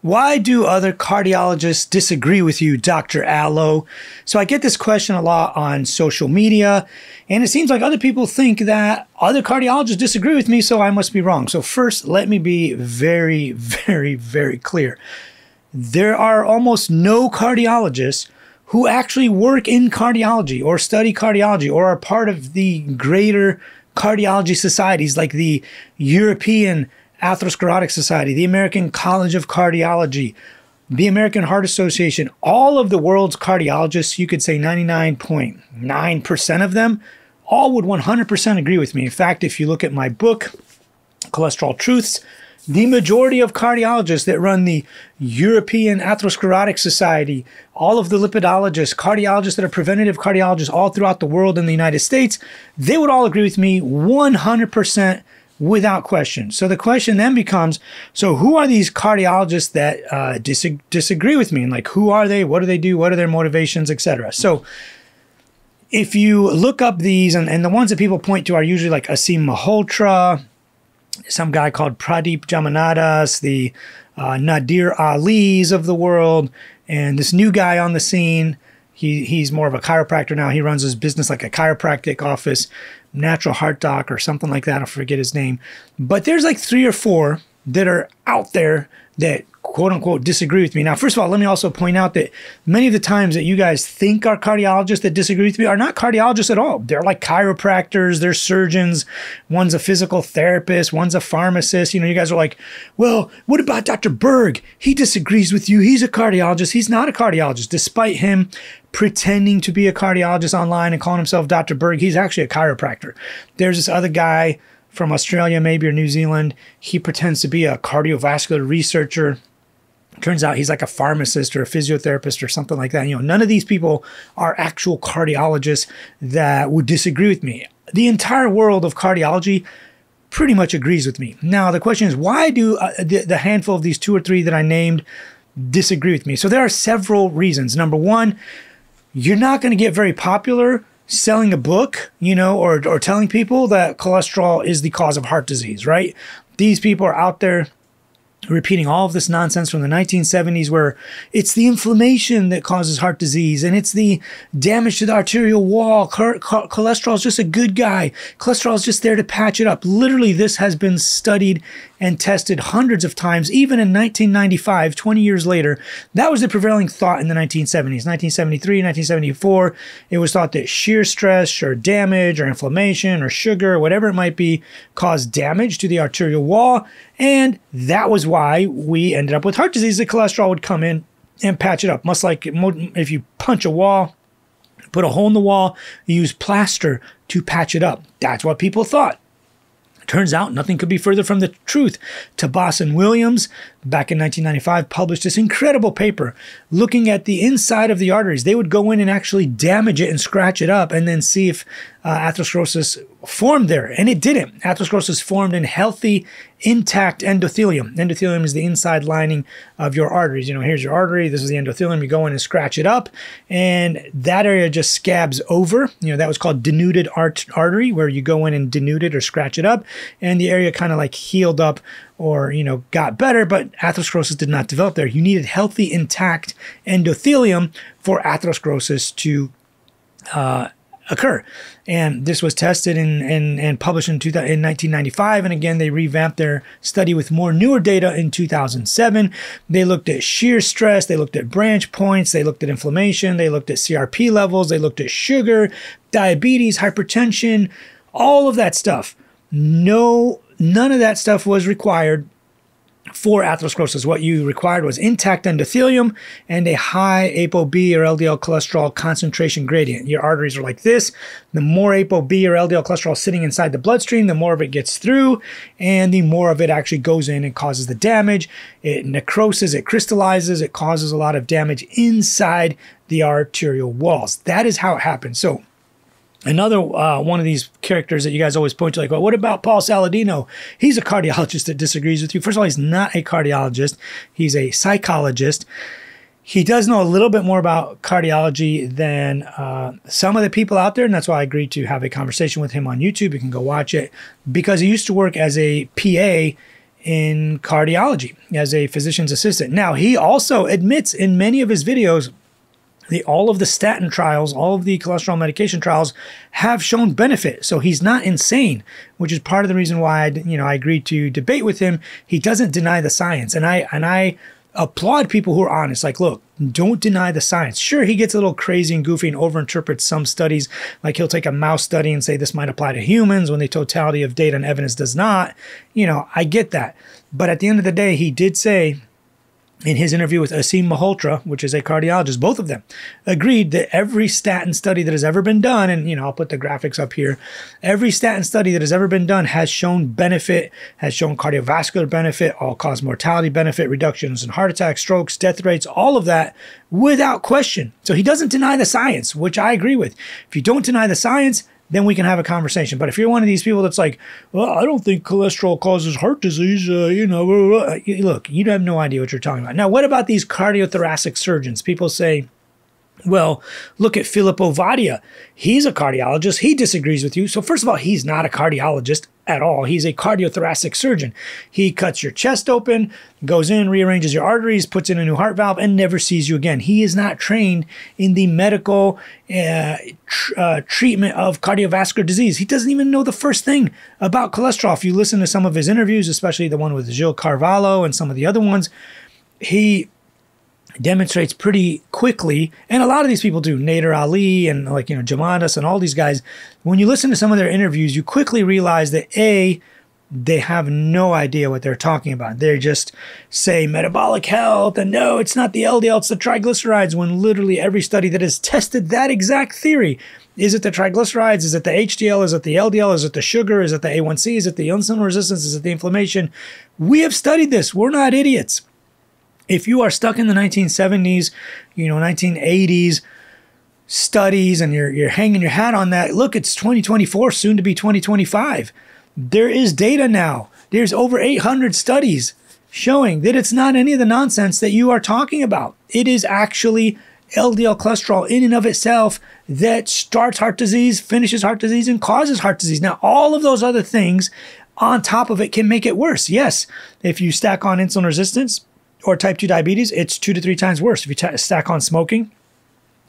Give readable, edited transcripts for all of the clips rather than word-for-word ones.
Why do other cardiologists disagree with you, Dr. Allo? So I get this question a lot on social media, and it seems like other people think that other cardiologists disagree with me, so I must be wrong. So first, let me be very, very, very clear. There are almost no cardiologists who actually work in cardiology or study cardiology or are part of the greater cardiology societies like the European Atherosclerotic Society, the American College of Cardiology, the American Heart Association. All of the world's cardiologists, you could say 99.9% of them, all would 100% agree with me. In fact, if you look at my book, Cholesterol Truths, the majority of cardiologists that run the European Atherosclerotic Society, all of the lipidologists, cardiologists that are preventative cardiologists all throughout the world and the United States, they would all agree with me 100% without question. So the question then becomes, so who are these cardiologists that disagree with me? And like, who are they? What do they do? What are their motivations, etc.? So if you look up these, and the ones that people point to are usually like Asim Malhotra, some guy called Pradeep Jamanadas, the Nadir Ali's of the world, and this new guy on the scene. He's more of a chiropractor now. He runs his business like a chiropractic office, Natural Heart Doc or something like that. I forget his name. But there's like 3 or 4 that are out there that quote unquote disagree with me. Now, first of all, let me also point out that many of the times that you guys think are cardiologists that disagree with me are not cardiologists at all. They're like chiropractors, they're surgeons. One's a physical therapist, one's a pharmacist. You know, you guys are like, well, what about Dr. Berg? He disagrees with you. He's a cardiologist. He's not a cardiologist, despite him pretending to be a cardiologist online and calling himself Dr. Berg. He's actually a chiropractor. There's this other guy from Australia, maybe, or New Zealand. He pretends to be a cardiovascular researcher. Turns out he's like a pharmacist or a physiotherapist or something like that. You know, none of these people are actual cardiologists that would disagree with me. The entire world of cardiology pretty much agrees with me. Now, the question is, why do the handful of these 2 or 3 that I named disagree with me? So there are several reasons. Number one, you're not going to get very popular selling a book, you know, or telling people that cholesterol is the cause of heart disease, right? These people are out there repeating all of this nonsense from the 1970s where it's the inflammation that causes heart disease and it's the damage to the arterial wall. Cholesterol is just a good guy. Cholesterol is just there to patch it up. Literally, this has been studied and tested hundreds of times. Even in 1995, 20 years later, that was the prevailing thought in the 1970s. 1973, 1974, it was thought that shear stress or damage or inflammation or sugar or whatever it might be caused damage to the arterial wall. And that was why we ended up with heart disease. The cholesterol would come in and patch it up. Much like if you punch a wall, put a hole in the wall, you use plaster to patch it up. That's what people thought. Turns out nothing could be further from the truth. Tabas and Williams, back in 1995, published this incredible paper looking at the inside of the arteries. They would go in and actually damage it and scratch it up and then see if atherosclerosis formed there. And it didn't. Atherosclerosis formed in healthy, intact endothelium. Endothelium is the inside lining of your arteries. You know, here's your artery. This is the endothelium. You go in and scratch it up, and that area just scabs over. You know, that was called denuded artery, where you go in and denude it or scratch it up, and the area kind of like healed up or, you know, got better, but atherosclerosis did not develop there. You needed healthy, intact endothelium for atherosclerosis to occur. And this was tested and published in 1995. And again, they revamped their study with more newer data in 2007. They looked at shear stress. They looked at branch points. They looked at inflammation. They looked at CRP levels. They looked at sugar, diabetes, hypertension, all of that stuff. None of that stuff was required for atherosclerosis. What you required was intact endothelium and a high ApoB or LDL cholesterol concentration gradient. Your arteries are like this. The more ApoB or LDL cholesterol sitting inside the bloodstream, the more of it gets through, and the more of it actually goes in and causes the damage. It necroses, it crystallizes, it causes a lot of damage inside the arterial walls. That is how it happens. So another one of these characters that you guys always point to, like, well, what about Paul Saladino? He's a cardiologist that disagrees with you. First of all, he's not a cardiologist. He's a psychologist. He does know a little bit more about cardiology than some of the people out there, and that's why I agreed to have a conversation with him on YouTube. You can go watch it, because he used to work as a PA in cardiology as a physician's assistant. Now, he also admits in many of his videos all of the statin trials, all of the cholesterol medication trials have shown benefit. So he's not insane, which is part of the reason why I agreed to debate with him. He doesn't deny the science, and I applaud people who are honest. Like, look, don't deny the science. Sure, he gets a little crazy and goofy and overinterprets some studies. Like, he'll take a mouse study and say this might apply to humans when the totality of data and evidence does not. I get that. But at the end of the day, he did say in his interview with Asim Malhotra, which is a cardiologist, both of them agreed that every statin study that has ever been done, and I'll put the graphics up here, every statin study that has ever been done has shown benefit, has shown cardiovascular benefit, all-cause mortality benefit, reductions in heart attacks, strokes, death rates, all of that without question. So he doesn't deny the science, which I agree with. If you don't deny the science, then we can have a conversation. But if you're one of these people that's like, well, I don't think cholesterol causes heart disease, look, you have no idea what you're talking about. Now, what about these cardiothoracic surgeons? People say, well, look at Philip Ovadia. He's a cardiologist. He disagrees with you. So first of all, he's not a cardiologist at all. He's a cardiothoracic surgeon. He cuts your chest open, goes in, rearranges your arteries, puts in a new heart valve, and never sees you again. He is not trained in the medical treatment of cardiovascular disease. He doesn't even know the first thing about cholesterol. If you listen to some of his interviews, especially the one with Gil Carvalho and some of the other ones, he demonstrates pretty quickly, and a lot of these people do, Nader Ali and Jamadas and all these guys, when you listen to some of their interviews, you quickly realize that they have no idea what they're talking about. They just say metabolic health, and no, it's not the LDL, it's the triglycerides, when literally every study that has tested that exact theory, is it the triglycerides, is it the HDL, is it the LDL, is it the sugar, is it the A1C, is it the insulin resistance, is it the inflammation? We have studied this. We're not idiots. If you are stuck in the 1970s, 1980s studies, and you're hanging your hat on that, look, it's 2024, soon to be 2025. There is data now. There's over 800 studies showing that it's not any of the nonsense that you are talking about. It is actually LDL cholesterol in and of itself that starts heart disease, finishes heart disease, and causes heart disease. Now, all of those other things on top of it can make it worse. Yes, if you stack on insulin resistance or type 2 diabetes, it's 2 to 3 times worse. If you stack on smoking,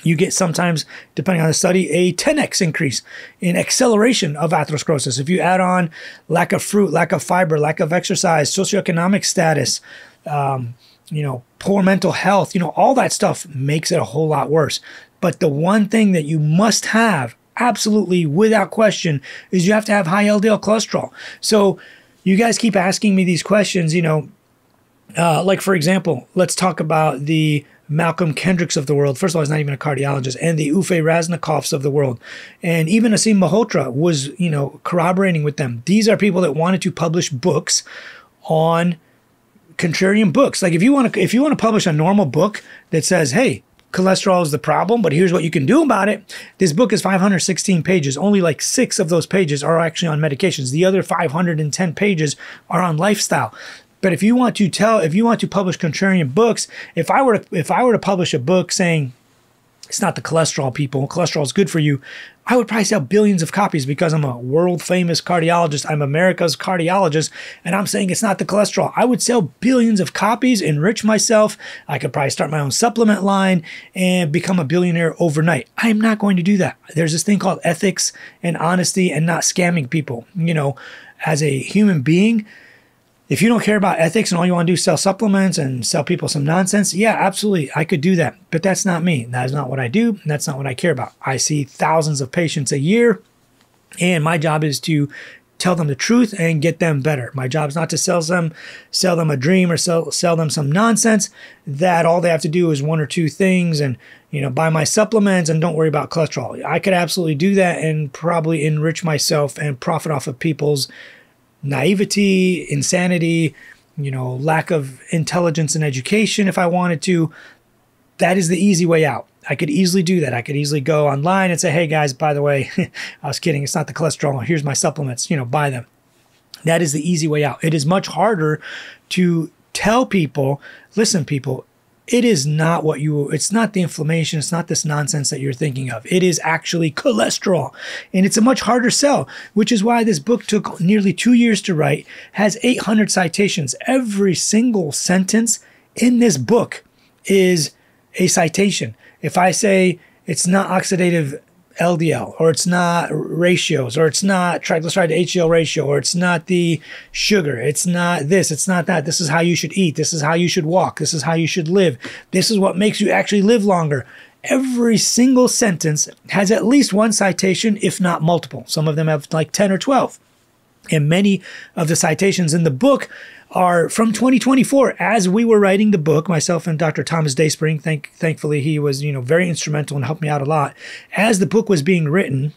you get sometimes, depending on the study, a 10x increase in acceleration of atherosclerosis. If you add on lack of fruit, lack of fiber, lack of exercise, socioeconomic status, poor mental health, all that stuff makes it a whole lot worse. But the one thing that you must have, absolutely without question, is you have to have high LDL cholesterol. So you guys keep asking me these questions, like, for example, let's talk about the Malcolm Kendricks of the world. First of all, he's not even a cardiologist. And the Ufe Raznikovs of the world. And even Asim Malhotra was, corroborating with them. These are people that wanted to publish books on contrarian books. Like, if you want to publish a normal book that says, hey, cholesterol is the problem, but here's what you can do about it. This book is 516 pages. Only like 6 of those pages are actually on medications. The other 510 pages are on lifestyle. But if you want to publish contrarian books, if I were to publish a book saying it's not the cholesterol, people, cholesterol is good for you, I would probably sell billions of copies because I'm a world famous cardiologist. I'm America's cardiologist, and I'm saying it's not the cholesterol. I would sell billions of copies, enrich myself. I could probably start my own supplement line and become a billionaire overnight. I am not going to do that. There's this thing called ethics and honesty and not scamming people. As a human being, if you don't care about ethics and all you want to do is sell supplements and sell people some nonsense, yeah, absolutely, I could do that. But that's not me. That is not what I do. And that's not what I care about. I see thousands of patients a year, and my job is to tell them the truth and get them better. My job is not to sell them a dream or sell them some nonsense that all they have to do is 1 or 2 things and buy my supplements and don't worry about cholesterol. I could absolutely do that and probably enrich myself and profit off of people's naivety, insanity, lack of intelligence and education if I wanted to. That is the easy way out. I could easily do that. I could easily go online and say, hey guys, by the way, I was kidding. It's not the cholesterol. Here's my supplements, buy them. That is the easy way out. It is much harder to tell people, listen, people, it is not it's not the inflammation. It's not this nonsense that you're thinking of. It is actually cholesterol. And it's a much harder sell, which is why this book took nearly 2 years to write, has 800 citations. Every single sentence in this book is a citation. If I say it's not oxidative LDL, or it's not ratios, or it's not triglyceride to HDL ratio, or it's not the sugar, it's not this, it's not that. This is how you should eat. This is how you should walk. This is how you should live. This is what makes you actually live longer. Every single sentence has at least one citation, if not multiple. Some of them have like 10 or 12. And many of the citations in the book are from 2024. As we were writing the book, myself and Dr. Thomas Dayspring, thankfully he was, very instrumental and helped me out a lot. As the book was being written,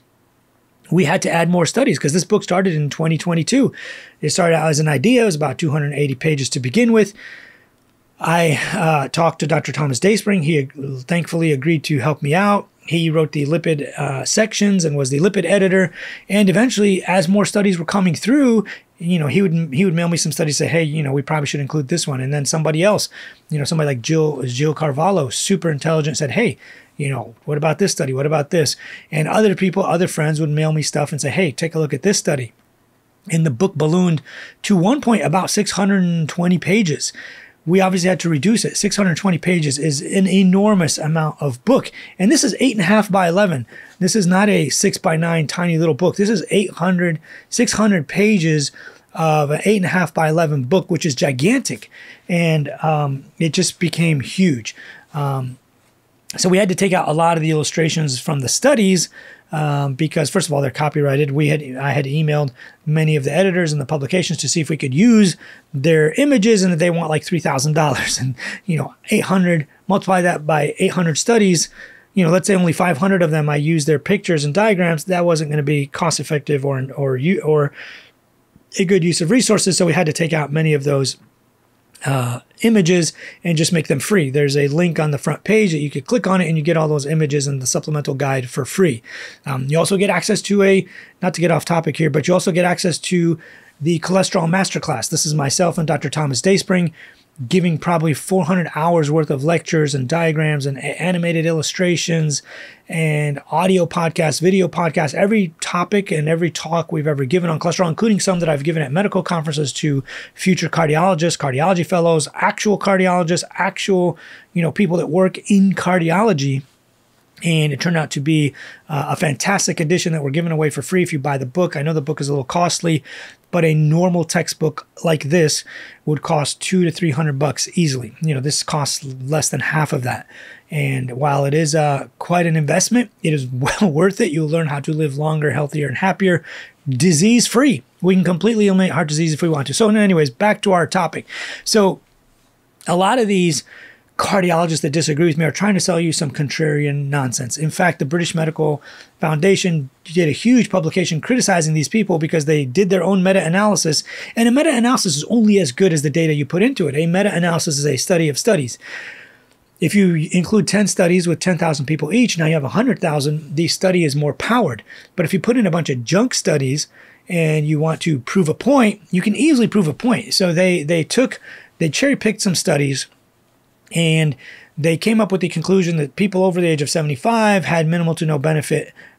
we had to add more studies because this book started in 2022. It started out as an idea. It was about 280 pages to begin with. I talked to Dr. Thomas Dayspring. He thankfully agreed to help me out. He wrote the lipid sections and was the lipid editor. And eventually, as more studies were coming through, he would mail me some studies, say, hey, we probably should include this one. And then somebody else, somebody like Jill Carvalho, super intelligent, said, hey, what about this study? What about this? And other people, other friends would mail me stuff and say, hey, take a look at this study. And the book ballooned to one point about 620 pages. We obviously had to reduce it. 620 pages is an enormous amount of book. And this is 8.5 by 11. This is not a 6 by 9 tiny little book. This is 600 pages of an 8.5 by 11 book, which is gigantic. And it just became huge. So we had to take out a lot of the illustrations from the studies because, first of all, they're copyrighted. I had emailed many of the editors and the publications to see if we could use their images, and they want like $3,000. And 800, multiply that by 800 studies. Let's say only 500 of them I use their pictures and diagrams. That wasn't going to be cost effective or a good use of resources. So we had to take out many of those images and just make them free. There's a link on the front page that you could click on it and you get all those images and the supplemental guide for free. You also get access to not to get off topic here, but you also get access to the cholesterol masterclass. This is myself and Dr. Thomas Dayspring giving probably 400 hours worth of lectures and diagrams and animated illustrations and audio podcasts, video podcasts, every topic and every talk we've ever given on cholesterol, including some that I've given at medical conferences to future cardiologists, cardiology fellows, actual cardiologists, actual, people that work in cardiology. And it turned out to be a fantastic edition that we're giving away for free if you buy the book. I know the book is a little costly, but a normal textbook like this would cost $200 to $300 easily. This costs less than half of that. And while it is quite an investment, it is well worth it. You'll learn how to live longer, healthier, and happier, disease-free. We can completely eliminate heart disease if we want to. So anyways, back to our topic. So a lot of these cardiologists that disagree with me are trying to sell you some contrarian nonsense. In fact, the British Medical Foundation did a huge publication criticizing these people because they did their own meta-analysis, and a meta-analysis is only as good as the data you put into it. A meta-analysis is a study of studies. If you include 10 studies with 10,000 people each, now you have 100,000, the study is more powered. But if you put in a bunch of junk studies and you want to prove a point, you can easily prove a point. So they cherry-picked some studies, and they came up with the conclusion that people over the age of 75 had minimal to no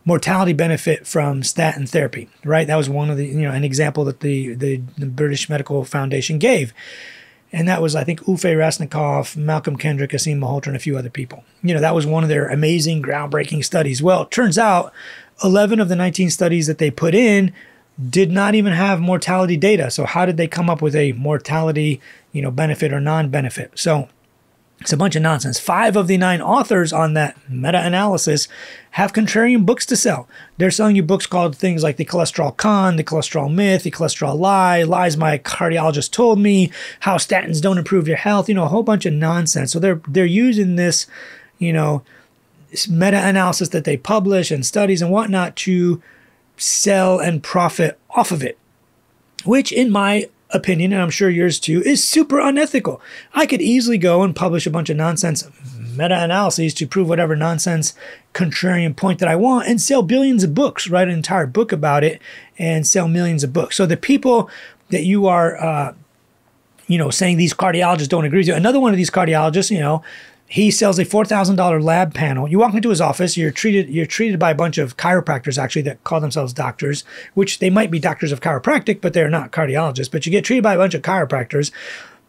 mortality benefit from statin therapy, right? That was one of the, an example that the British Medical Foundation gave. And that was, I think, Uffe Rasnikoff, Malcolm Kendrick, Asim Malhotra, and a few other people. That was one of their amazing, groundbreaking studies. Well, it turns out 11 of the 19 studies that they put in did not even have mortality data. So how did they come up with a mortality, benefit or non-benefit? So it's a bunch of nonsense. 5 of the 9 authors on that meta-analysis have contrarian books to sell. They're selling you books called things like The Cholesterol Con, The Cholesterol Myth, The Cholesterol Lie, Lies My Cardiologist Told Me, How Statins Don't Improve Your Health, a whole bunch of nonsense. So they're using this, meta-analysis that they publish and studies and whatnot to sell and profit off of it, which in my opinion, and I'm sure yours too, is super unethical. I could easily go and publish a bunch of nonsense meta-analyses to prove whatever nonsense contrarian point that I want and sell billions of books, write an entire book about it and sell millions of books. So the people that you are saying these cardiologists don't agree with you. Another one of these cardiologists, he sells a $4,000 lab panel. You walk into his office, you're treated by a bunch of chiropractors actually that call themselves doctors, which they might be doctors of chiropractic, but they're not cardiologists. But you get treated by a bunch of chiropractors.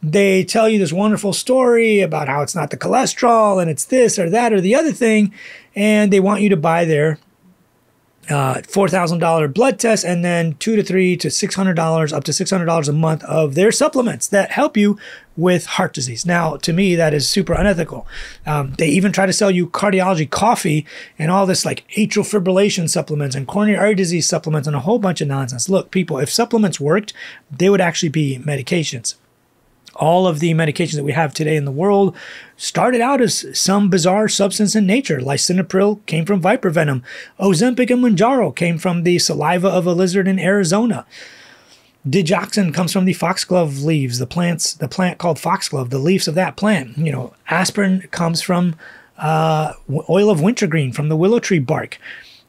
They tell you this wonderful story about how it's not the cholesterol and it's this or that or the other thing, and they want you to buy their $4,000 blood test and then $200 to $300 to $600, up to $600 a month of their supplements that help you with heart disease. Now, to me, that is super unethical. They even try to sell you cardiology coffee and all this like atrial fibrillation supplements and coronary artery disease supplements and a whole bunch of nonsense. Look, people, if supplements worked, they would actually be medications. All of the medications that we have today in the world started out as some bizarre substance in nature. Lisinopril came from viper venom. Ozempic and Mounjaro came from the saliva of a lizard in Arizona. Digoxin comes from the foxglove leaves, the plant called foxglove, the leaves of that plant. Aspirin comes from oil of wintergreen, from the willow tree bark.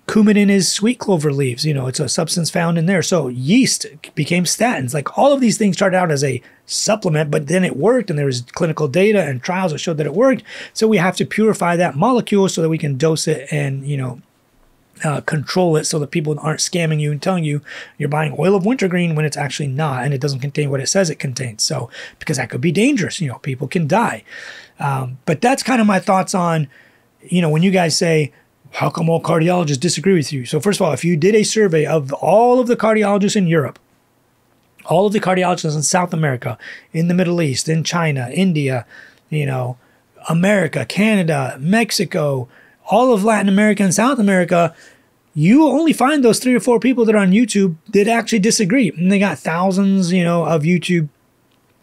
Coumadin is sweet clover leaves. It's a substance found in there. So yeast became statins. Like all of these things started out as a supplement, but then it worked and there was clinical data and trials that showed that it worked. So we have to purify that molecule so that we can dose it and, control it so that people aren't scamming you and telling you you're buying oil of wintergreen when it's actually not and it doesn't contain what it says it contains. So because that could be dangerous, people can die. But that's kind of my thoughts on, when you guys say, how come all cardiologists disagree with you? So first of all, if you did a survey of all of the cardiologists in Europe, all of the cardiologists in South America, in the Middle East, in China, India, America, Canada, Mexico, all of Latin America and South America, you only find those 3 or 4 people that are on YouTube that actually disagree. And they got thousands, of YouTube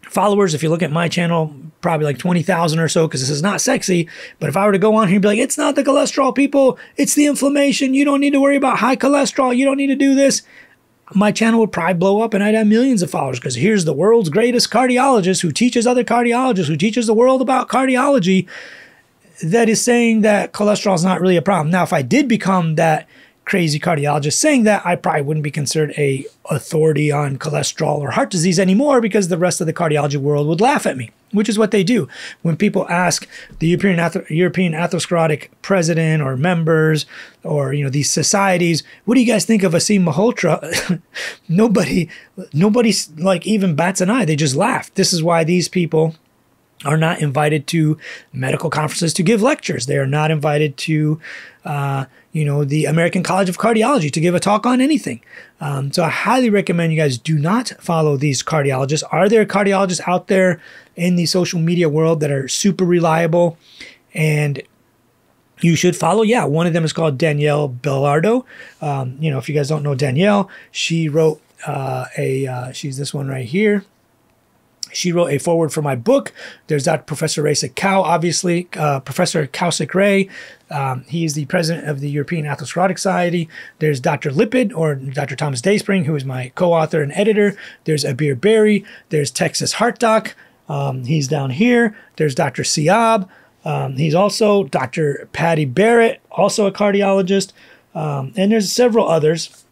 followers. If you look at my channel, probably like 20,000 or so, because this is not sexy. But if I were to go on here and be like, it's not the cholesterol, people, it's the inflammation. You don't need to worry about high cholesterol. You don't need to do this. My channel would probably blow up and I'd have millions of followers because here's the world's greatest cardiologist who teaches other cardiologists, who teaches the world about cardiology, that is saying that cholesterol is not really a problem. Now, if I did become that crazy cardiologist saying that, I probably wouldn't be considered a authority on cholesterol or heart disease anymore because the rest of the cardiology world would laugh at me, which is what they do. When people ask the European Atherosclerotic president or members or, these societies, what do you guys think of Asim Malhotra? Nobody's like even bats an eye. They just laugh. This is why these people are not invited to medical conferences to give lectures. They are not invited to, the American College of Cardiology to give a talk on anything. So I highly recommend you guys do not follow these cardiologists. Are there cardiologists out there in the social media world that are super reliable and you should follow? Yeah, one of them is called Danielle Belardo. If you guys don't know Danielle, she wrote she's this one right here. She wrote a foreword for my book. There's Dr. Professor Ray Cow, obviously, Professor Kausik Ray. He is the president of the European Atherosclerotic Society. There's Dr. Lipid, or Dr. Thomas Dayspring, who is my co-author and editor. There's Abir Berry. There's Texas Heart Doc. He's down here. There's Dr. Siab. He's also Dr. Patty Barrett, also a cardiologist. And there's several others.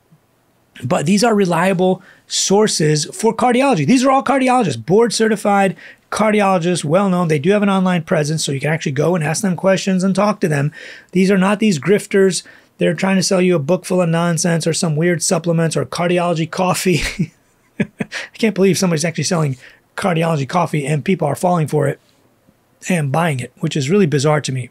But these are reliable sources for cardiology. These are all cardiologists, board certified cardiologists, well known. They do have an online presence, so you can actually go and ask them questions and talk to them. These are not these grifters. They're trying to sell you a book full of nonsense or some weird supplements or cardiology coffee. I can't believe somebody's actually selling cardiology coffee and people are falling for it and buying it, which is really bizarre to me.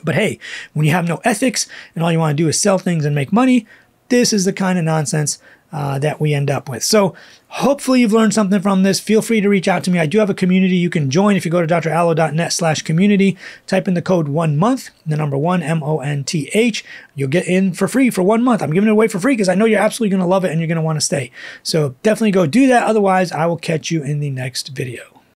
But hey, when you have no ethics and all you want to do is sell things and make money, this is the kind of nonsense that we end up with. So hopefully you've learned something from this. Feel free to reach out to me. I do have a community you can join if you go to drallo.net/community, type in the code 1month, the number 1, MONTH. You'll get in for free for 1 month. I'm giving it away for free because I know you're absolutely going to love it and you're going to want to stay. So definitely go do that. Otherwise, I will catch you in the next video.